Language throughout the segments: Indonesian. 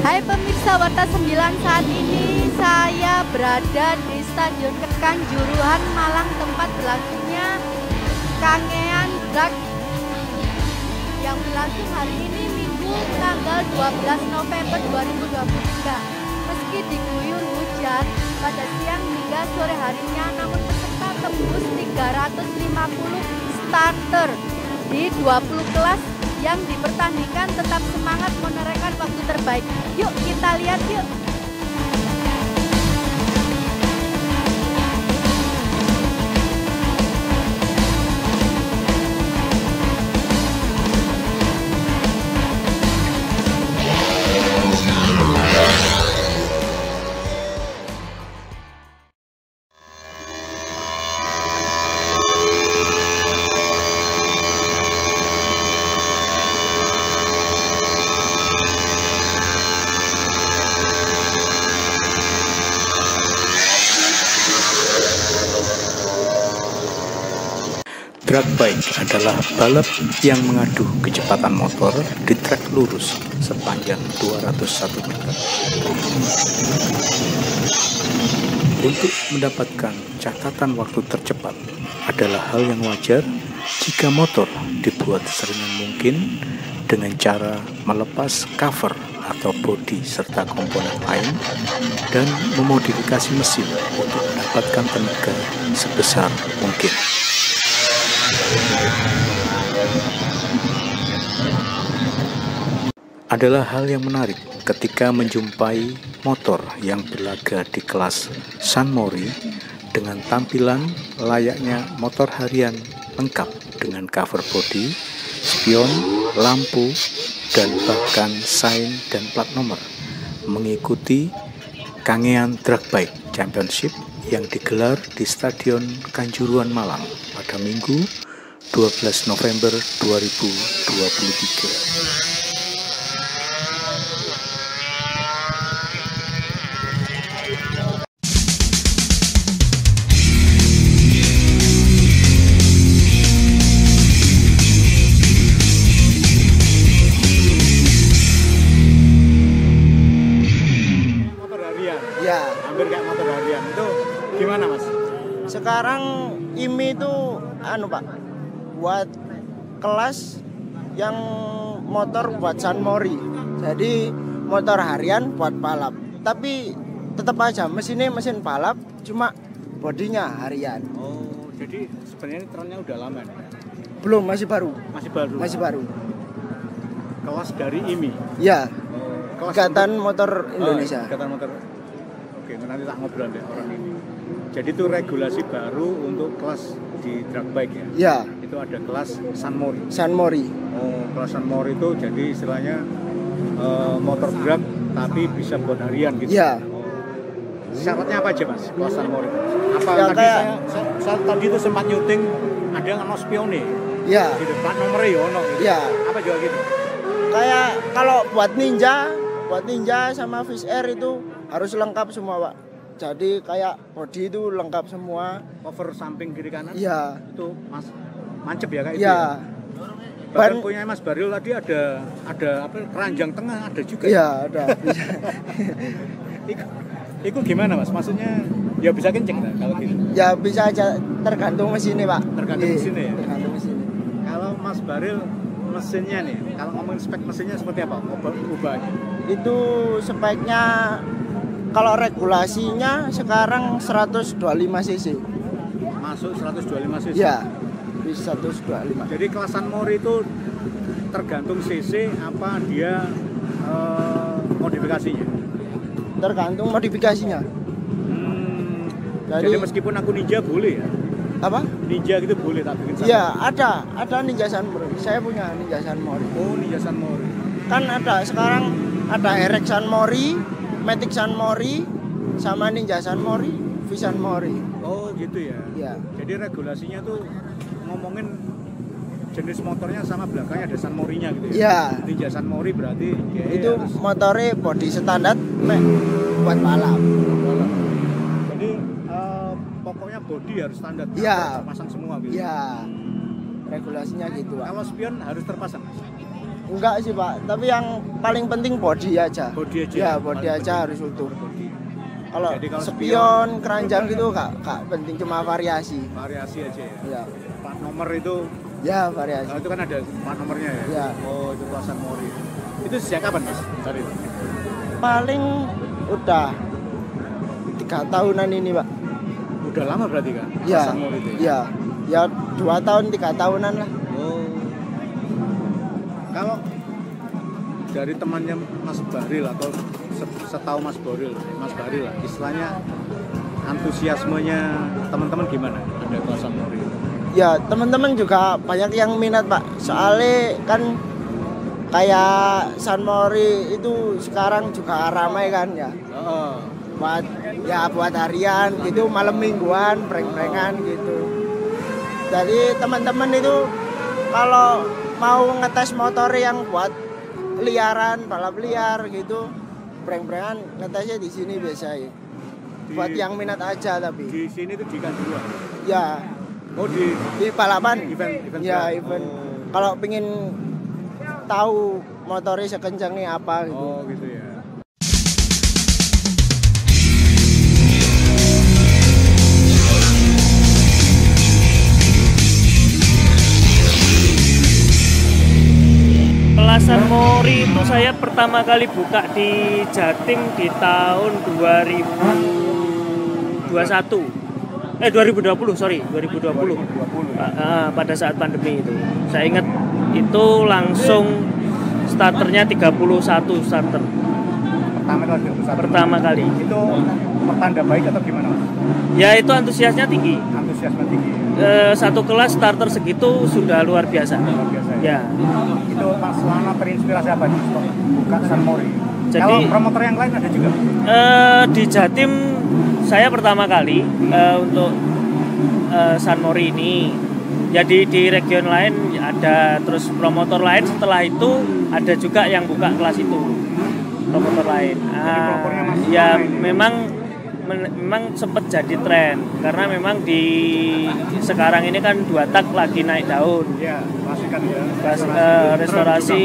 Hai pemirsa Warta 9, saat ini saya berada di Stadion Kanjuruhan Malang, tempat berlangsungnya Kangean Drag yang berlangsung hari ini Minggu tanggal 12 November 2023. Meski diguyur hujan pada siang hingga sore harinya, namun peserta tembus 350 starter di 20 kelas yang dipertandingkan tetap semangat menorehkan waktu terbaik. Yuk kita lihat yuk. Drag bike adalah balap yang mengadu kecepatan motor di trek lurus sepanjang 201 meter. Untuk mendapatkan catatan waktu tercepat adalah hal yang wajar jika motor dibuat seringan mungkin dengan cara melepas cover atau bodi serta komponen lain dan memodifikasi mesin untuk mendapatkan tenaga sebesar mungkin. Adalah hal yang menarik ketika menjumpai motor yang berlaga di kelas San Mori dengan tampilan layaknya motor harian lengkap dengan cover body, spion, lampu, dan bahkan sign dan plat nomor, mengikuti Kangean Drag Bike Championship yang digelar di Stadion Kanjuruhan Malang pada Minggu 12 November 2023. Ya, Hampir kayak motor harian. Itu gimana, Mas? sekarang IMI itu Pak, buat kelas yang motor buat San Mori. Jadi motor harian buat balap. Tapi tetap aja mesinnya mesin balap, cuma bodinya harian. Oh, jadi sebenarnya trennya udah lama nih. Belum, masih baru. Masih baru. Masih baru. Kelas dari IMI. Ya, Kelas Ikatan Motor Indonesia. Ikatan motor. Oke, nanti tak ngobrol deh orang ini. Jadi itu regulasi baru untuk kelas di drag bike ya? Ya, Itu ada kelas San Mori. San Mori. Oh, kelas San Mori itu jadi istilahnya motor drag tapi bisa buat harian gitu. Ya. Syaratnya apa aja, Mas? Kelas San Mori. Apa Ya, tadi kayak- saya tadi itu sempat nyuting ada yang ono spione. Ya, Gitu, plat nomornya ya ono gitu. ya. Apa juga gitu? Kayak kalau buat ninja sama Fish Air itu harus lengkap semua, Pak. Jadi kayak body itu lengkap semua. Cover samping kiri kanan. Iya. Itu Mas mancep ya kayak itu. Iya. Ya? Bahkan Ban- punya Mas Baril tadi ada apa keranjang tengah ada juga. Iya, ada. Iku gimana, Mas? Maksudnya ya bisa kenceng lah kalau gitu. Ya bisa aja tergantung mesinnya, Pak. Tergantung Iya, mesinnya ya? Tergantung mesinnya. Kalau Mas Baril mesinnya nih, kalau ngomongin spek mesinnya seperti apa? Ubahnya. Itu speknya kalau regulasinya sekarang 125 cc. Masuk 125 cc. Ya, di 125. Jadi kelas San Mori itu tergantung cc apa dia modifikasinya. Tergantung modifikasinya. Jadi meskipun aku ninja boleh ya? Apa? Ninja gitu boleh tak bikin San Iya, ada Ninja San Mori. Saya punya Ninja San Mori. Oh, Ninja San Mori. Kan ada sekarang ada Herek San Mori, Matic San Mori, sama Ninja San Mori, V San Mori. Oh gitu ya. Ya, Jadi regulasinya tuh ngomongin jenis motornya sama belakangnya ada San Morinya gitu ya. Iya. Ninja San Mori berarti ya, itu harus motornya body standar buat balap. balap. Jadi pokoknya bodi harus standar. Iya. Terpasang semua gitu. Ya, regulasinya gitu, Pak. Kalau spion harus terpasang. Enggak sih Pak, tapi yang paling penting body aja. Body aja. Ya, body aja harus utuh. Body. Kalau Jadi kalau spion, keranjang gitu kak penting, cuma variasi. Variasi aja ya. Ya, Plat nomor itu, ya variasi. itu kan ada plat nomornya ya. Ya. Oh, itu kelas Sunmori. Itu sejak kapan Mas? Cari. Paling udah 3 tahunan ini Pak. Udah lama berarti kan? Ya, Kelas Sunmori itu ya. ya 2 tahun 3 tahunan lah. Oh. Kalau dari temannya Mas Bahril atau setahu Mas Bahril lah, istilahnya antusiasmenya teman-teman gimana ada kelas Sunmori? Ya teman-teman juga banyak yang minat Pak. Soalnya kan kayak Sunmori itu sekarang juga ramai kan ya. Oh. Buat harian gitu, malam mingguan, prank-prankan gitu. Jadi teman-teman itu kalau mau ngetes motor yang buat liaran, balap liar gitu, prank-prankan ngetesnya di sini biasanya. Buat yang minat aja tapi. Di sini tuh di Kanjuruhan. Ya. Oh di balapan. Event. Ya event. Kalau pengen tahu motornya sekencangnya apa gitu. Oh gitu ya. Kelas Sunmori itu saya pertama kali buka di Jatim di tahun 2020 pada saat pandemi itu. Saya ingat itu langsung starternya 31 starter. Pertama kali. Itu pertanda baik atau gimana Mas? Ya itu antusiasnya tinggi. Antusiasme tinggi. Satu kelas starter segitu sudah luar biasa. Luar biasa ya. Ya. Itu Mas Lana terinspirasi apa nih untuk buka Sunmori? Jadi, kalau promotor yang lain ada juga? Di Jatim saya pertama kali untuk Sunmori ini. Jadi di region lain ada, terus promotor lain setelah itu ada juga yang buka kelas itu. Promotor lain. Ya memang sempat jadi tren karena memang di sekarang ini kan 2 tak lagi naik daun. Iya, kan ya. Restorasi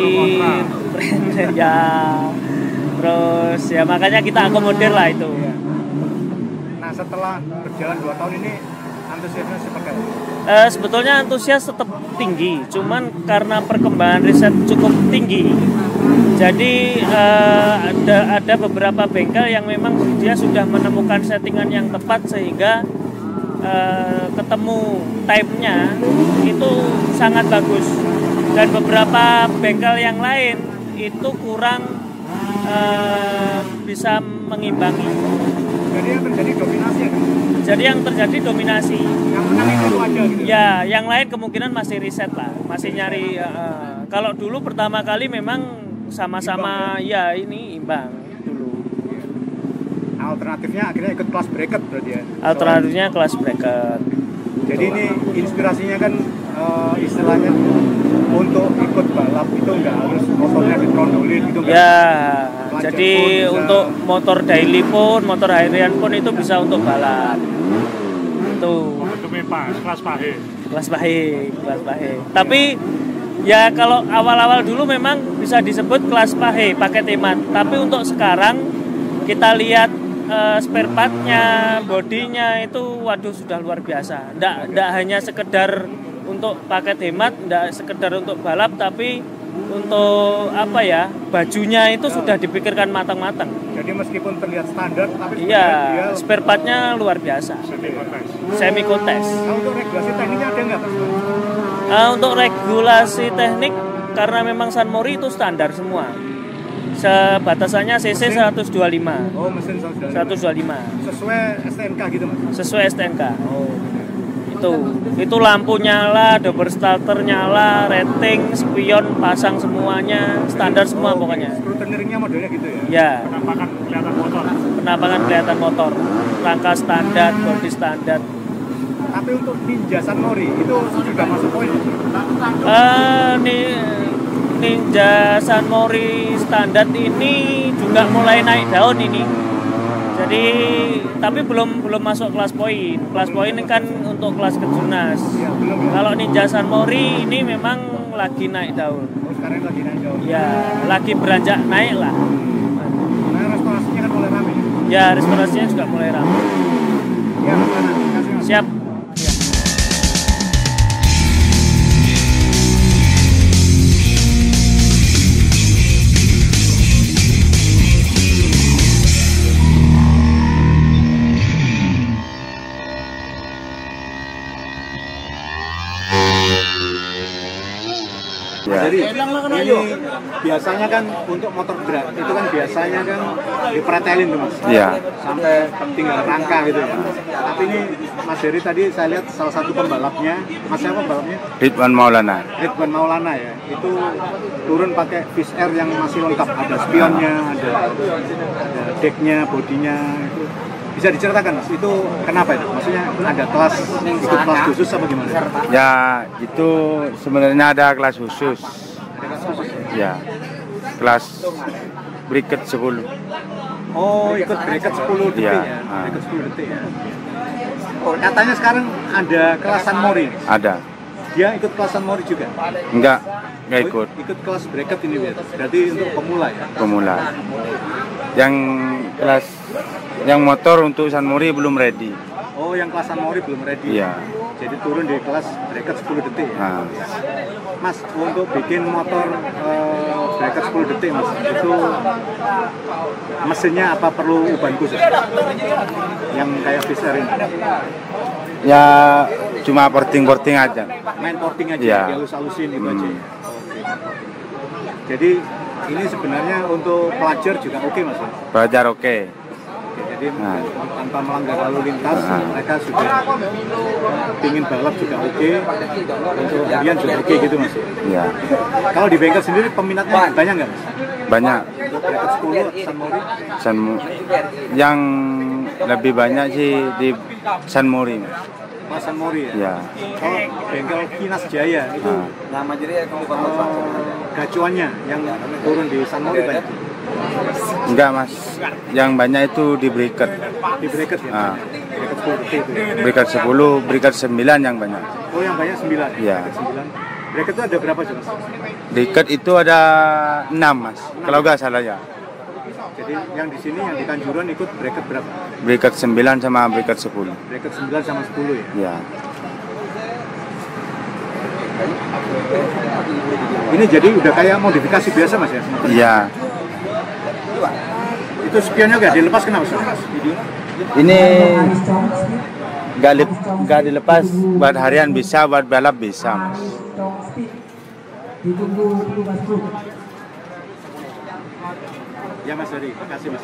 ya. Terus ya makanya kita akomodir lah itu. Ya. Nah, setelah berjalan 2 tahun ini antusiasnya seperti apa? Sebetulnya antusias tetap tinggi, cuman karena perkembangan riset cukup tinggi. Jadi ada beberapa bengkel yang memang dia sudah menemukan settingan yang tepat sehingga ketemu type-nya itu sangat bagus. Dan beberapa bengkel yang lain itu kurang bisa mengimbangi. Jadi yang terjadi dominasi ya? Jadi yang terjadi dominasi. Yang menang itu aja gitu? Ya, yang lain kemungkinan masih riset lah, masih nyari. Kalau dulu pertama kali memang sama-sama imbang, ya ini imbang dulu. Alternatifnya akhirnya ikut kelas bracket berarti ya? Alternatifnya kelas bracket. Jadi ini inspirasinya kan istilahnya untuk ikut balap itu nggak harus motornya ditrondolin gitu kan? Ya, jadi untuk motor daily pun, motor harian pun itu bisa untuk balap. Itu. Kelas pahe. Kelas pahe. Tapi ya kalau awal-awal dulu memang bisa disebut kelas pahe pakai temat. Tapi untuk sekarang kita lihat spare partnya, bodinya itu waduh sudah luar biasa. Nggak hanya sekedar untuk paket hemat, nggak sekedar untuk balap, tapi untuk apa ya, bajunya itu sudah dipikirkan matang-matang. Jadi meskipun terlihat standar, tapi iya, spare partnya luar biasa. Semi-kotes. Nah, untuk regulasi tekniknya ada nggak Pak? Untuk regulasi teknik, karena memang Sunmori itu standar semua. Batasannya CC 125. Oh, mesin 125. Sesuai STNK gitu Mas? Sesuai STNK. Oh. Itu lampu nyala, double starter nyala, rating, spion pasang semuanya, standar semua pokoknya. Scrutineering-nya modelnya gitu ya? Ya. Penampakan kelihatan motor. Rangka standar, body standar. Tapi untuk Ninja Sunmori itu juga masuk poin? Ninja Sunmori standar ini juga mulai naik daun ini. Jadi tapi belum masuk kelas poin. Kelas poin kan untuk kelas kejurnas. Ya, belum ya? Kalau Ninja San Mori ini memang lagi naik daun. Oh, sekarang lagi naik daun. Ya, lagi beranjak naik lah. Nah, restorasinya kan mulai rame. Ya, restorasinya juga mulai ramai. Ya, ke sana. Kasih, Mas. Siap. Ya. Jadi ini biasanya kan untuk motor drag itu kan biasanya kan dipretelin tuh Mas. Iya. Sampai tinggal rangka gitu ya. Tapi ini Mas Heri tadi saya lihat salah satu pembalapnya, Mas siapa pembalapnya? Ridwan Maulana. Ridwan Maulana ya. Itu turun pakai Fish Air yang masih lengkap, ada spionnya, ada decknya, bodinya itu. Bisa diceritakan Mas, itu kenapa itu? Maksudnya ada kelas, ikut kelas khusus apa gimana? Ya, itu sebenarnya ada kelas khusus. Ada kelas khusus Ya. ya? Kelas bracket 10. Oh, ikut bracket 10 detik Iya. ya? Bracket 10 detik ya? Oh, katanya sekarang ada kelas San Mori. Ada. Dia ikut kelas San Mori juga? Enggak Oh, ikut ikut kelas bracket ini berarti untuk pemula ya? pemula. Yang kelas yang motor untuk San Mori belum ready. Oh, yang kelas San Mori belum ready? Iya. Jadi turun di kelas bracket 10 detik ya? Nah, Mas, untuk bikin motor bracket 10 detik Mas, itu mesinnya apa perlu uban khusus? Yang kayak Fish Air ini? ya cuma porting-porting aja. Main porting aja, Iya. dihalus-halusin itu aja ya? Oke. Jadi ini sebenarnya untuk pelajar juga oke Mas ya? Belajar oke. Oke, jadi Nah. tanpa melanggar lalu lintas, Nah. mereka sudah ingin balap juga oke, untuk harian juga oke gitu Mas. Ya, Kalau di bengkel sendiri peminatnya banyak nggak Mas? banyak. Untuk bracket 10 San Mori? Yang lebih banyak sih di San Mori. Mas San Mori ya? Ya. Kalau bengkel Kinas Jaya itu Nah. gacuannya yang turun di San Mori banyak? Enggak Mas, yang banyak itu di bracket. Di bracket ya? Ah. Bracket 10 detik itu ya? Bracket 10, bracket 9 yang banyak. Oh yang banyak 9? Iya. Bracket 9. Bracket itu ada berapa sih Mas? Bracket itu ada 6 Mas, kalau nggak salah ya. Jadi yang di sini yang di Kanjuruhan ikut bracket berapa? Bracket 9 sama bracket 10. Bracket 9 sama 10 ya? Ya. Ini jadi udah kayak modifikasi biasa Mas ya? Iya. Itu spionnya nggak dilepas kenapa Mas? Ini nggak dilepas, buat harian bisa, buat balap bisa Mas. Ya Mas Heri, makasih Mas.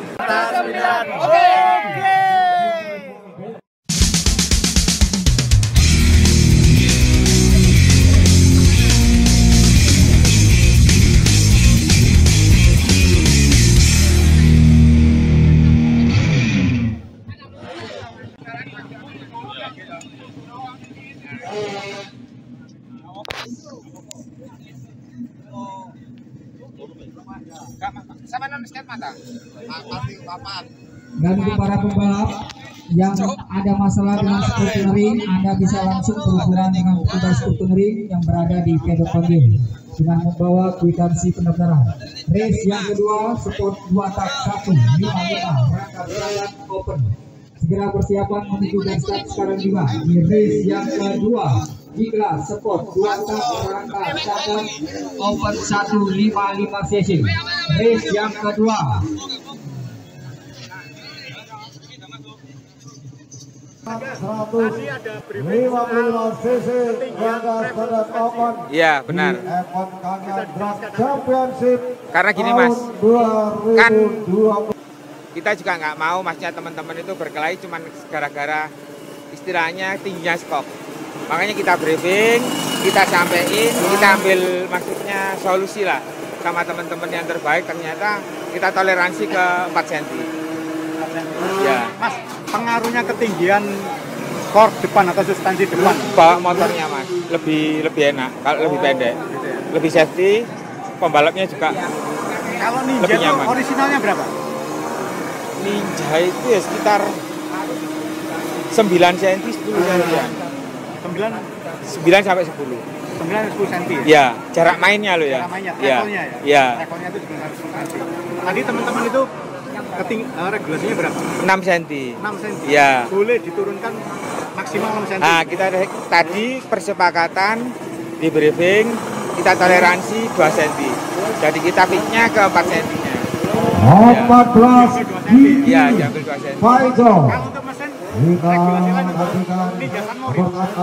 Dan untuk para pembalap yang ada masalah dengan scrutineering, Anda bisa langsung berhubungan dengan petugas scrutineering yang berada di pedok podium dengan membawa kwitansi pendaftaran. Race yang kedua, sport 2 tak 155 rangka Brian Open. Segera persiapan menuju garis start sekarang juga di race yang kedua di kelas sport 2 tak rangka Catat Open 155 sesi. Race yang kedua. Iya benar. Karena gini Mas, kan kita juga nggak mau Masnya teman-teman itu berkelahi cuman gara-gara istilahnya tingginya skop. Makanya kita briefing, kita sampein, kita ambil maksudnya solusi lah sama teman-teman yang terbaik. Ternyata kita toleransi ke 4 cm. Ya. Mas, pengaruhnya ketinggian kor depan atau suspensi depan? Bawa motornya Mas, lebih enak, kalau lebih pendek, lebih safety, pembalapnya juga. Kalau Ninja lebih itu nyaman. orisinalnya berapa? Ninja itu ya sekitar 9 cm, 10 cm. 9 sampai 10. 9-10 cm. Ya, jarak mainnya lo ya. Jarak mainnya, Ya. levelnya ya. Ya. Levelnya itu 9 sampai 10 cm. Tadi teman-teman itu regulasinya berapa? 6 cm. 6 cm. Ya. Boleh diturunkan maksimal 6 cm. Nah, kita tadi persepakatan di briefing kita toleransi 2 cm. Jadi kita fixnya ke 4 cm-nya. 14 Iya, diambil 2 cm. Faizo. Kalau untuk mesin Kita regulasi kan menantikan ini jasa mori.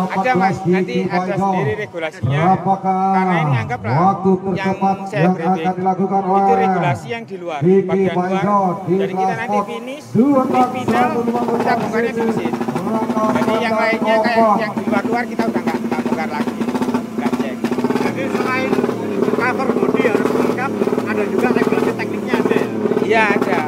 Ada mas, nanti ada sendiri regulasinya. Karena ini anggaplah waktu yang tercepat saya yang briefing akan dilakukan itu oleh regulasi yang di luar, Diki bagian luar. Faizo di Jadi kita kelas nanti sport finish, di 2 final kita bongkarnya di mesin. Jadi yang lainnya kayak yang di luar kita udah nggak bongkar lagi, nggak cek. Jadi selain cover body harus lengkap, ada juga regulasi tekniknya ada ya? Iya ada.